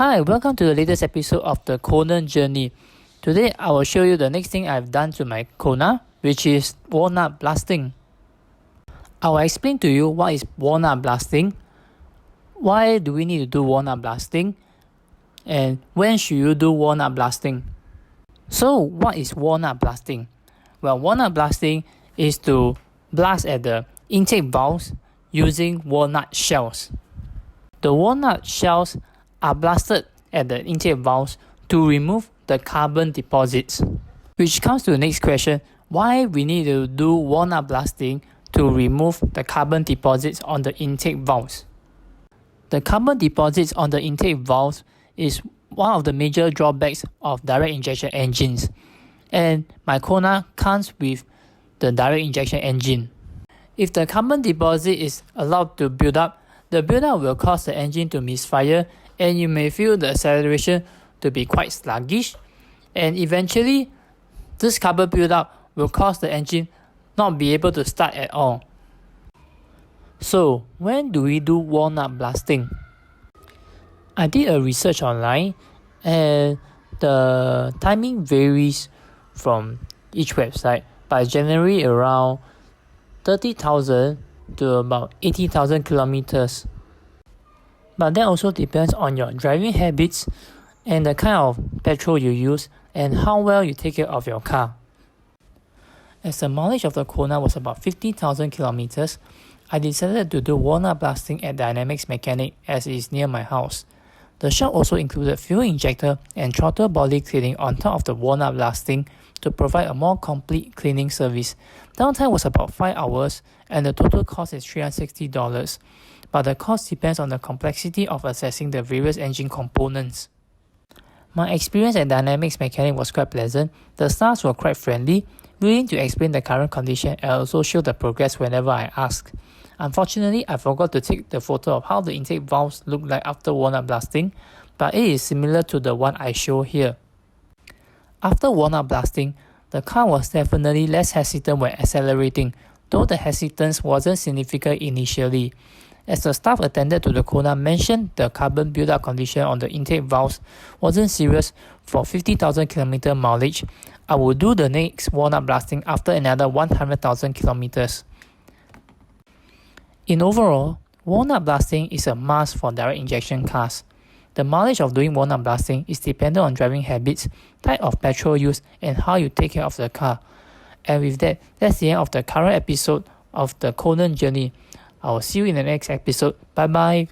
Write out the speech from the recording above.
Hi, welcome to the latest episode of the Konan Journey. Today I will show you the next thing I've done to my Kona, which is walnut blasting. I will explain to you what is walnut blasting, why do we need to do walnut blasting, and when should you do walnut blasting. So what is walnut blasting? Well, walnut blasting is to blast at the intake valves using walnut shells. The walnut shells are blasted at the intake valves to remove the carbon deposits. Which comes to the next question, why we need to do walnut blasting to remove the carbon deposits on the intake valves. The carbon deposits on the intake valves is one of the major drawbacks of direct injection engines, and my Kona comes with the direct injection engine. If the carbon deposit is allowed to build up, the build-up will cause the engine to misfire, and you may feel the acceleration to be quite sluggish, and eventually this carbon build-up will cause the engine not be able to start at all. So when do we do walnut blasting? I did a research online, and the timing varies from each website, but generally around 30,000 to about 80,000 kilometers. But that also depends on your driving habits and the kind of petrol you use and how well you take care of your car. As the mileage of the Kona was about 50,000 kilometers, I decided to do walnut blasting at Dynamics Mechanic as it is near my house. The shop also included fuel injector and throttle body cleaning on top of the walnut blasting to provide a more complete cleaning service. Downtime was about 5 hours and the total cost is $360, but the cost depends on the complexity of assessing the various engine components. My experience at Dynamics Mechanic was quite pleasant. The staffs were quite friendly, willing to explain the current condition and also show the progress whenever I asked. Unfortunately, I forgot to take the photo of how the intake valves look like after walnut blasting, but it is similar to the one I show here. After walnut blasting, the car was definitely less hesitant when accelerating, though the hesitance wasn't significant initially. As the staff attended to the Kona mentioned the carbon build-up condition on the intake valves wasn't serious for 50,000 km mileage, I will do the next walnut blasting after another 100,000 kilometers. In overall, walnut blasting is a must for direct injection cars. The mileage of doing walnut blasting is dependent on driving habits, type of petrol use, and how you take care of the car. And with that, that's the end of the current episode of the Konan Journey. I will see you in the next episode. Bye bye.